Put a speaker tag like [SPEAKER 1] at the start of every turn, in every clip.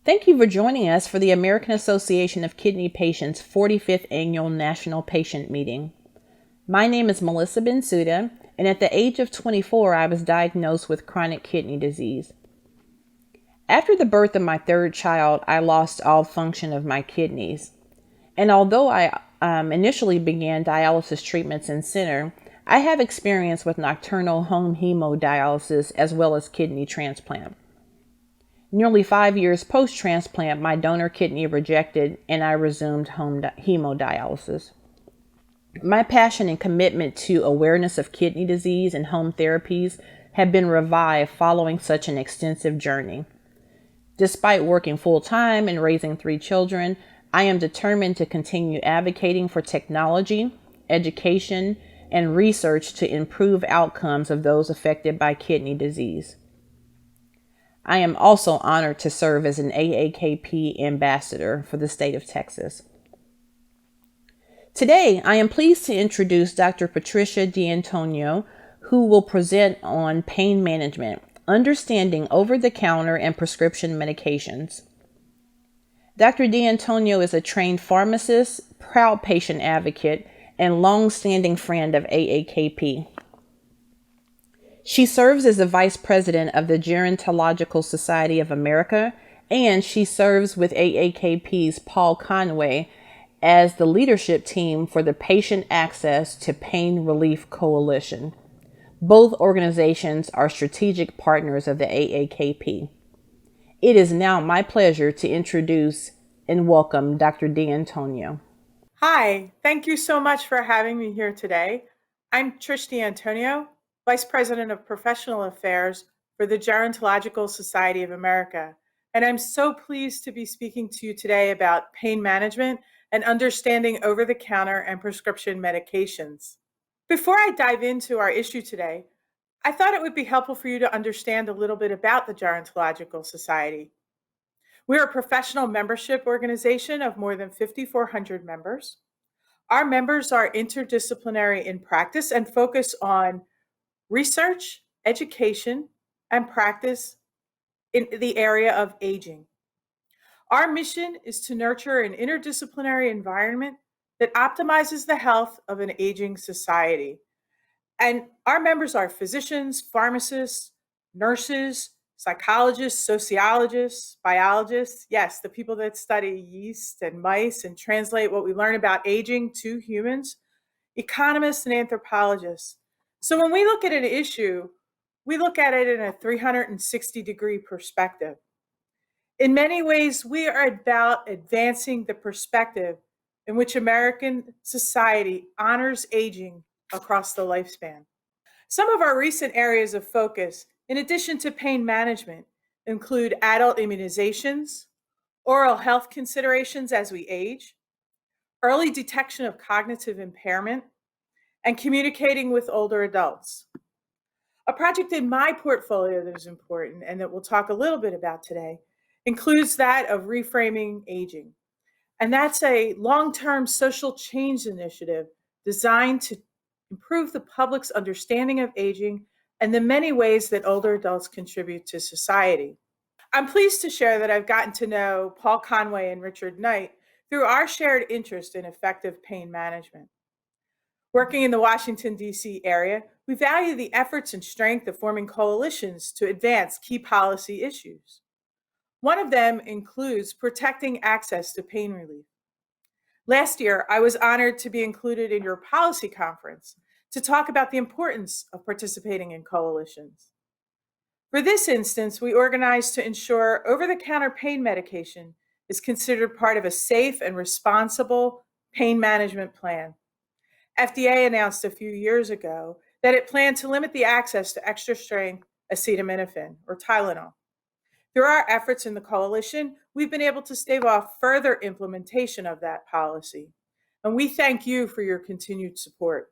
[SPEAKER 1] Thank you for joining us for the American Association of Kidney Patients 45th Annual National Patient Meeting. My name is Melissa Bensouda, and at the age of 24, I was diagnosed with chronic kidney disease. After the birth of my third child, I lost all function of my kidneys. And although I initially began dialysis treatments in center, I have experience with nocturnal home hemodialysis as well as kidney transplant. Nearly 5 years post-transplant, my donor kidney rejected and I resumed home hemodialysis. My passion and commitment to awareness of kidney disease and home therapies have been revived following such an extensive journey. Despite working full-time and raising 3 children, I am determined to continue advocating for technology, education, and research to improve outcomes of those affected by kidney disease. I am also honored to serve as an AAKP Ambassador for the state of Texas. Today, I am pleased to introduce Dr. Patricia D'Antonio, who will present on pain management, understanding over-the-counter and prescription medications. Dr. D'Antonio is a trained pharmacist, proud patient advocate, and long-standing friend of AAKP. She serves as the Vice President of the Gerontological Society of America, and she serves with AAKP's Paul Conway as the leadership team for the Patient Access to Pain Relief Coalition. Both organizations are strategic partners of the AAKP. It is now my pleasure to introduce and welcome Dr. D'Antonio.
[SPEAKER 2] Hi, thank you so much for having me here today. I'm Trish D'Antonio, Vice President of Professional Affairs for the Gerontological Society of America, and I'm so pleased to be speaking to you today about pain management and understanding over-the-counter and prescription medications. Before I dive into our issue today, I thought it would be helpful for you to understand a little bit about the Gerontological Society. We're a professional membership organization of more than 5,400 members. Our members are interdisciplinary in practice and focus on research, education, and practice in the area of aging. Our mission is to nurture an interdisciplinary environment that optimizes the health of an aging society. And our members are physicians, pharmacists, nurses, psychologists, sociologists, biologists, yes, the people that study yeast and mice and translate what we learn about aging to humans, economists and anthropologists. So when we look at an issue, we look at it in a 360-degree perspective. In many ways, we are about advancing the perspective in which American society honors aging across the lifespan. Some of our recent areas of focus, in addition to pain management, include adult immunizations, oral health considerations as we age, early detection of cognitive impairment, and communicating with older adults. A project in my portfolio that is important and that we'll talk a little bit about today includes that of reframing aging. And that's a long-term social change initiative designed to improve the public's understanding of aging and the many ways that older adults contribute to society. I'm pleased to share that I've gotten to know Paul Conway and Richard Knight through our shared interest in effective pain management. Working in the Washington, D.C. area, we value the efforts and strength of forming coalitions to advance key policy issues. One of them includes protecting access to pain relief. Last year, I was honored to be included in your policy conference to talk about the importance of participating in coalitions. For this instance, we organized to ensure over-the-counter pain medication is considered part of a safe and responsible pain management plan. FDA announced a few years ago that it planned to limit the access to extra-strength acetaminophen, or Tylenol. Through our efforts in the coalition, we've been able to stave off further implementation of that policy, and we thank you for your continued support.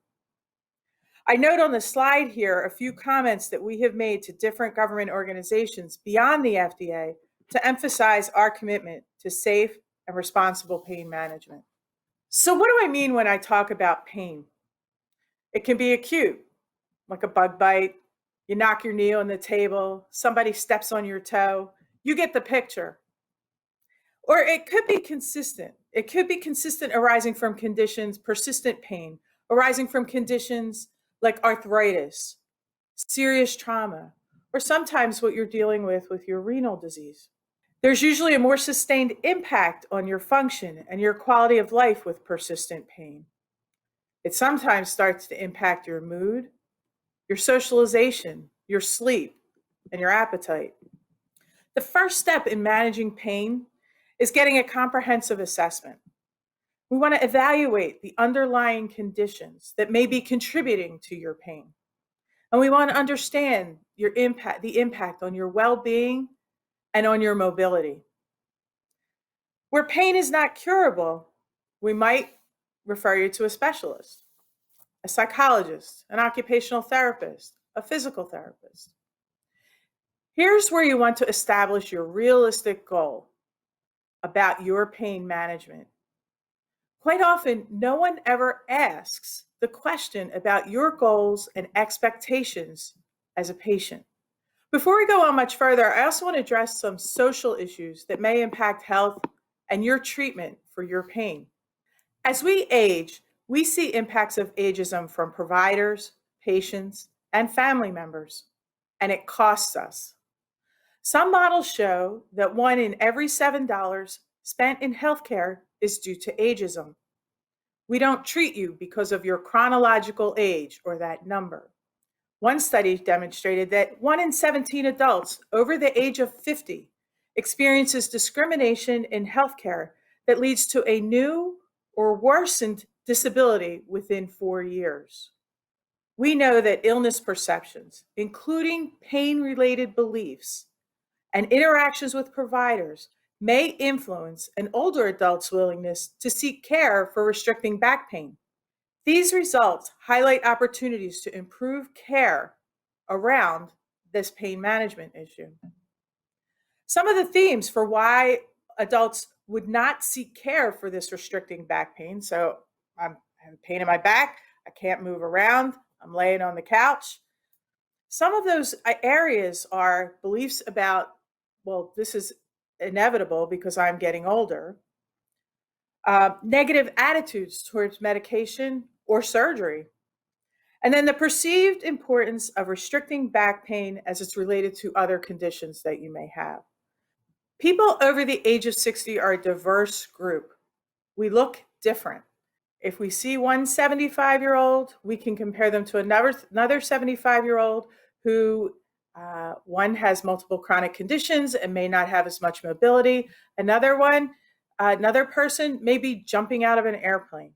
[SPEAKER 2] I note on the slide here a few comments that we have made to different government organizations beyond the FDA to emphasize our commitment to safe and responsible pain management. So what do I mean when I talk about pain? It can be acute, like a bug bite, you knock your knee on the table, somebody steps on your toe. You get the picture. Or it could be consistent. It could be consistent arising from conditions, persistent pain, arising from conditions like arthritis, serious trauma, or sometimes what you're dealing with your renal disease. There's usually a more sustained impact on your function and your quality of life with persistent pain. It sometimes starts to impact your mood, your socialization, your sleep, and your appetite. The first step in managing pain is getting a comprehensive assessment. We want to evaluate the underlying conditions that may be contributing to your pain. And we want to understand the impact on your well-being and on your mobility. Where pain is not curable, we might refer you to a specialist, a psychologist, an occupational therapist, a physical therapist. Here's where you want to establish your realistic goal about your pain management. Quite often, no one ever asks the question about your goals and expectations as a patient. Before we go on much further, I also want to address some social issues that may impact health and your treatment for your pain. As we age, we see impacts of ageism from providers, patients, and family members, and it costs us. Some models show that 1 in every $7 spent in healthcare is due to ageism. We don't treat you because of your chronological age or that number. One study demonstrated that 1 in 17 adults over the age of 50 experiences discrimination in healthcare that leads to a new or worsened disability within 4 years. We know that illness perceptions, including pain-related beliefs and interactions with providers, may influence an older adult's willingness to seek care for restricting back pain. These results highlight opportunities to improve care around this pain management issue. Some of the themes for why adults would not seek care for this restricting back pain. So I have pain in my back, I can't move around, I'm laying on the couch. Some of those areas are beliefs about, well, this is inevitable because I'm getting older. Negative attitudes towards medication or surgery. And then the perceived importance of restricting back pain as it's related to other conditions that you may have. People over the age of 60 are a diverse group. We look different. If we see one 75-year-old, we can compare them to another 75-year-old who one has multiple chronic conditions and may not have as much mobility. Another person may be jumping out of an airplane.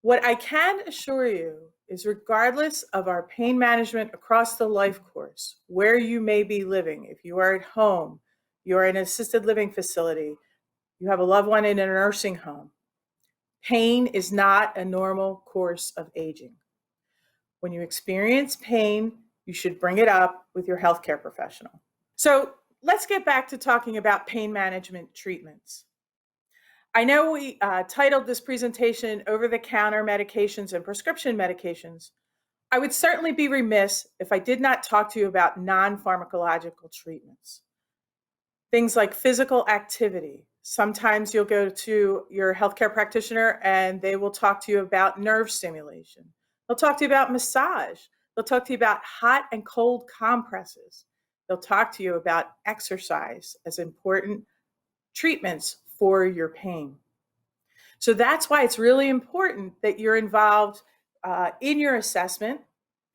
[SPEAKER 2] What I can assure you is regardless of our pain management across the life course, where you may be living, if you are at home, you're in an assisted living facility, you have a loved one in a nursing home, pain is not a normal course of aging. When you experience pain, you should bring it up with your healthcare professional. So let's get back to talking about pain management treatments. I know we titled this presentation Over-the-Counter Medications and Prescription Medications. I would certainly be remiss if I did not talk to you about non-pharmacological treatments. Things like physical activity. Sometimes you'll go to your healthcare practitioner and they will talk to you about nerve stimulation. They'll talk to you about massage. They'll talk to you about hot and cold compresses. They'll talk to you about exercise as important treatments for your pain. So that's why it's really important that you're involved in your assessment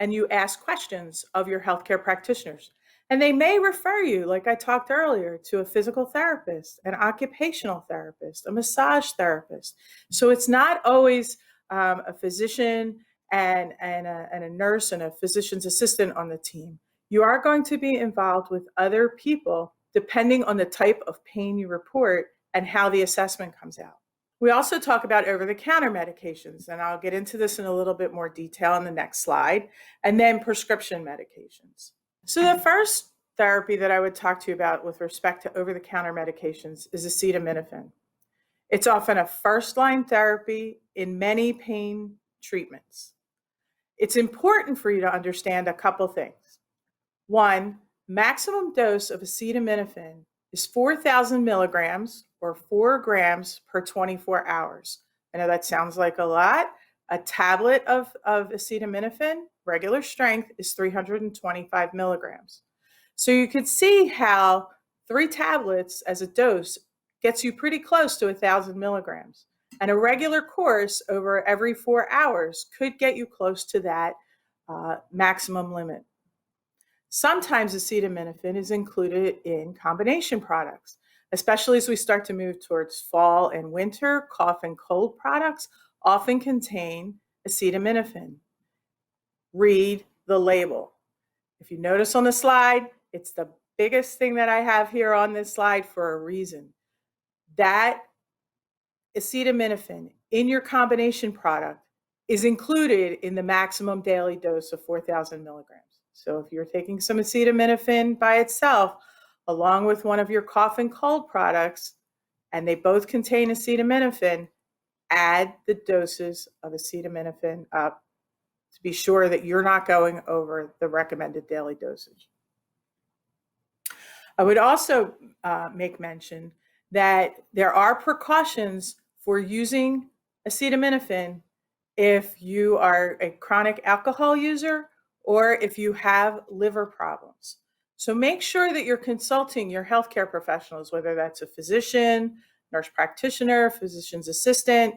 [SPEAKER 2] and you ask questions of your healthcare practitioners. And they may refer you, like I talked earlier, to a physical therapist, an occupational therapist, a massage therapist. So it's not always a physician and a nurse and a physician's assistant on the team. You are going to be involved with other people depending on the type of pain you report and how the assessment comes out. We also talk about over-the-counter medications, and I'll get into this in a little bit more detail in the next slide, and then prescription medications. So the first therapy that I would talk to you about with respect to over-the-counter medications is acetaminophen. It's often a first-line therapy in many pain treatments. It's important for you to understand a couple things. One, maximum dose of acetaminophen is 4,000 milligrams or 4 grams per 24 hours. I know that sounds like a lot. A tablet of acetaminophen, regular strength, is 325 milligrams. So you could see how 3 tablets as a dose gets you pretty close to 1,000 milligrams. And a regular course over every 4 hours could get you close to that maximum limit. Sometimes acetaminophen is included in combination products, especially as we start to move towards fall and winter. Cough and cold products often contain acetaminophen. Read the label. If you notice on the slide, it's the biggest thing that I have here on this slide for a reason. That acetaminophen in your combination product is included in the maximum daily dose of 4,000 milligrams. So if you're taking some acetaminophen by itself, along with one of your cough and cold products, and they both contain acetaminophen, add the doses of acetaminophen up to be sure that you're not going over the recommended daily dosage. I would also make mention that there are precautions for using acetaminophen if you are a chronic alcohol user or if you have liver problems. So make sure that you're consulting your healthcare professionals, whether that's a physician, nurse practitioner, physician's assistant,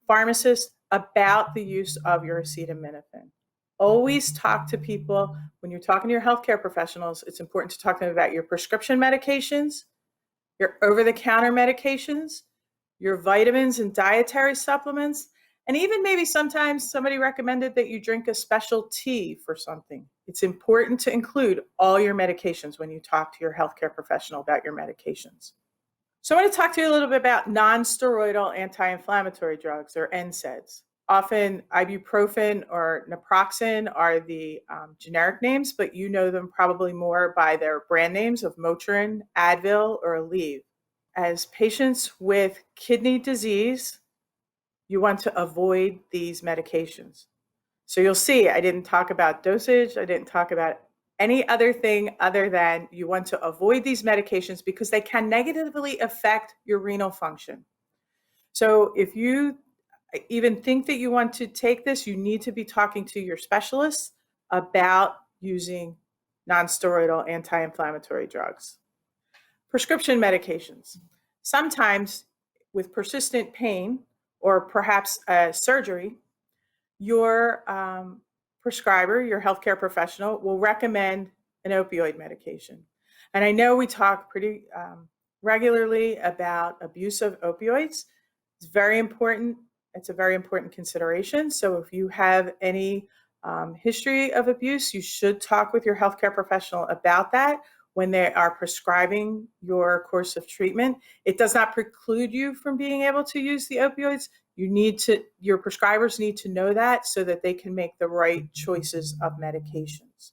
[SPEAKER 2] pharmacist, about the use of your acetaminophen. Always talk to people. When you're talking to your healthcare professionals, it's important to talk to them about your prescription medications, your over-the-counter medications, your vitamins and dietary supplements, and even maybe sometimes somebody recommended that you drink a special tea for something. It's important to include all your medications when you talk to your healthcare professional about your medications. So I want to talk to you a little bit about non-steroidal anti-inflammatory drugs, or NSAIDs. Often ibuprofen or naproxen are the generic names, but you know them probably more by their brand names of Motrin, Advil, or Aleve. As patients with kidney disease, you want to avoid these medications. So you'll see I didn't talk about dosage. I didn't talk about any other thing other than you want to avoid these medications because they can negatively affect your renal function. So if you even think that you want to take this, you need to be talking to your specialists about using non-steroidal anti-inflammatory drugs. Prescription medications. Sometimes with persistent pain or perhaps surgery, your prescriber, your healthcare professional, will recommend an opioid medication. And I know we talk pretty regularly about abuse of opioids. It's very important. It's a very important consideration. So if you have any history of abuse, you should talk with your healthcare professional about that when they are prescribing your course of treatment. It does not preclude you from being able to use the opioids. Your prescribers need to know that so that they can make the right choices of medications.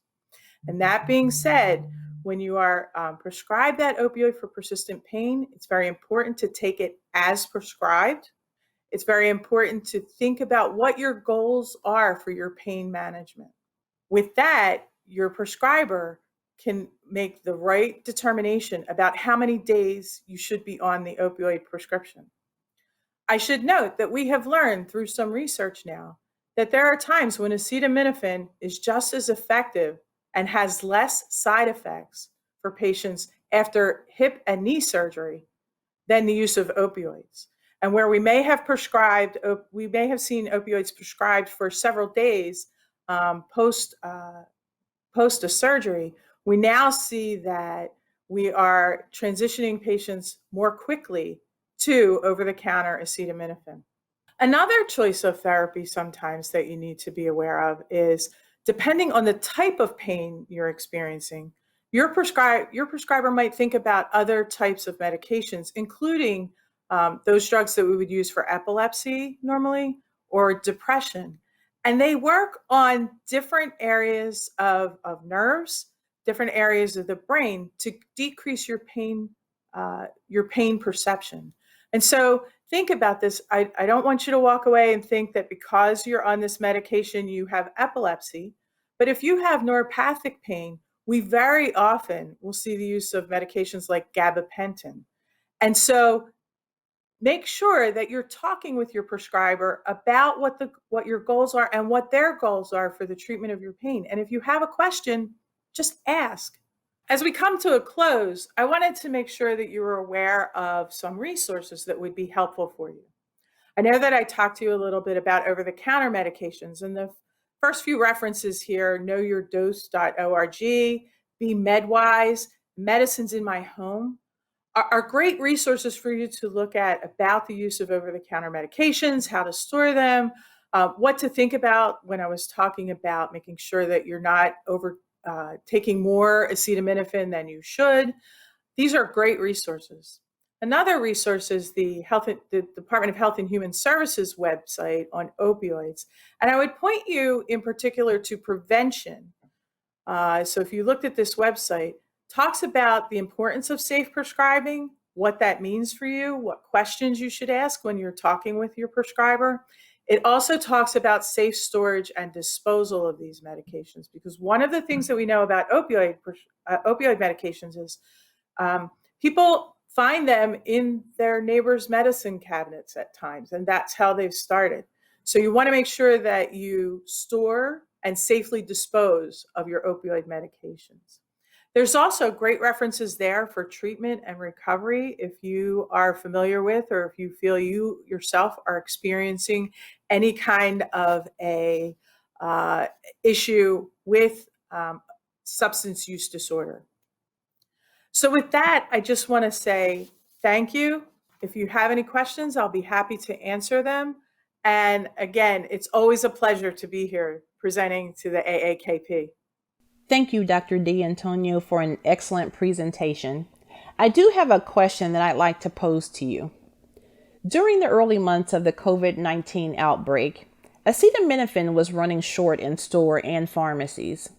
[SPEAKER 2] And that being said, when you are prescribed that opioid for persistent pain, it's very important to take it as prescribed. It's very important to think about what your goals are for your pain management. With that, your prescriber can make the right determination about how many days you should be on the opioid prescription. I should note that we have learned through some research now that there are times when acetaminophen is just as effective and has less side effects for patients after hip and knee surgery than the use of opioids. And where we may have seen opioids prescribed for several days post a surgery, we now see that we are transitioning patients more quickly to over-the-counter acetaminophen. Another choice of therapy sometimes that you need to be aware of is, depending on the type of pain you're experiencing, your prescriber might think about other types of medications, including those drugs that we would use for epilepsy normally or depression. And they work on different areas of nerves, different areas of the brain to decrease your pain perception. And so think about this. I don't want you to walk away and think that because you're on this medication, you have epilepsy. But if you have neuropathic pain, we very often will see the use of medications like gabapentin. And so make sure that you're talking with your prescriber about what your goals are and what their goals are for the treatment of your pain. And if you have a question, just ask. As we come to a close, I wanted to make sure that you were aware of some resources that would be helpful for you. I know that I talked to you a little bit about over-the-counter medications, and the first few references here, knowyourdose.org, Be Medwise, Medicines in My Home, are great resources for you to look at about the use of over-the-counter medications, how to store them, what to think about when I was talking about making sure that you're not taking more acetaminophen than you should. These are great resources. Another resource is the Department of Health and Human Services website on opioids. And I would point you in particular to prevention. So if you looked at this website, talks about the importance of safe prescribing, what that means for you, what questions you should ask when you're talking with your prescriber. It also talks about safe storage and disposal of these medications, because one of the things that we know about opioid medications is people find them in their neighbor's medicine cabinets at times, and that's how they've started. So you want to make sure that you store and safely dispose of your opioid medications. There's also great references there for treatment and recovery if you are familiar with, or if you feel you yourself are experiencing any kind of a issue with substance use disorder. So with that, I just want to say thank you. If you have any questions, I'll be happy to answer them. And again, it's always a pleasure to be here presenting to the AAKP.
[SPEAKER 1] Thank you, Dr. D'Antonio, for an excellent presentation. I do have a question that I'd like to pose to you. During the early months of the COVID-19 outbreak, acetaminophen was running short in store and pharmacies.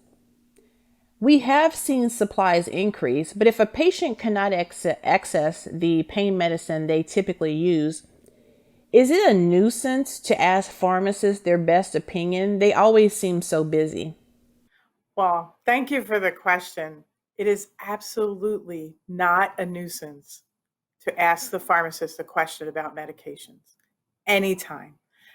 [SPEAKER 1] We have seen supplies increase, but if a patient cannot access the pain medicine they typically use, is it a nuisance to ask pharmacists their best opinion? They always seem so busy.
[SPEAKER 2] Well, thank you for the question. It is absolutely not a nuisance to ask the pharmacist a question about medications anytime.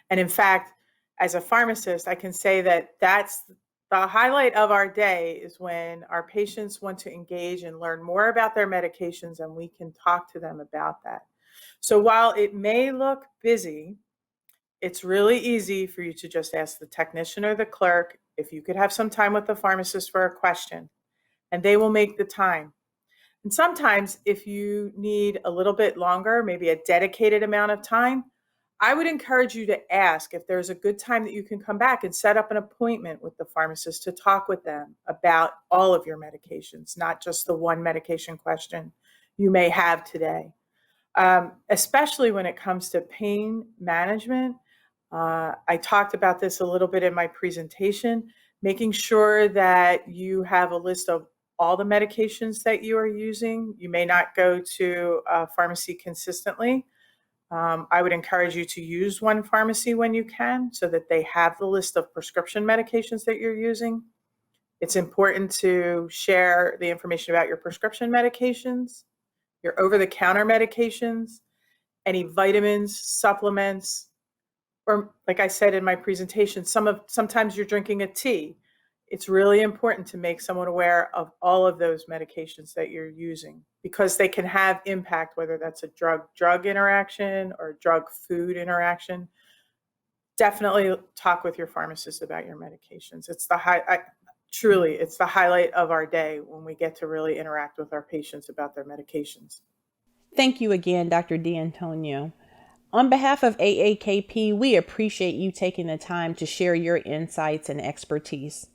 [SPEAKER 2] And in fact, as a pharmacist, I can say that that's the highlight of our day is when our patients want to engage and learn more about their medications, and we can talk to them about that. So while it may look busy, it's really easy for you to just ask the technician or the clerk if you could have some time with the pharmacist for a question, and they will make the time. And sometimes if you need a little bit longer, maybe a dedicated amount of time, I would encourage you to ask if there's a good time that you can come back and set up an appointment with the pharmacist to talk with them about all of your medications, not just the one medication question you may have today. Especially when it comes to pain management. I talked about this a little bit in my presentation, making sure that you have a list of all the medications that you are using. You may not go to a pharmacy consistently. I would encourage you to use one pharmacy when you can so that they have the list of prescription medications that you're using. It's important to share the information about your prescription medications, your over-the-counter medications, any vitamins, supplements, or like I said in my presentation, sometimes you're drinking a tea. It's really important to make someone aware of all of those medications that you're using, because they can have impact, whether that's a drug-drug interaction or drug-food interaction. Definitely talk with your pharmacist about your medications. It's the highlight of our day when we get to really interact with our patients about their medications.
[SPEAKER 1] Thank you again, Dr. D'Antonio. On behalf of AAKP, we appreciate you taking the time to share your insights and expertise.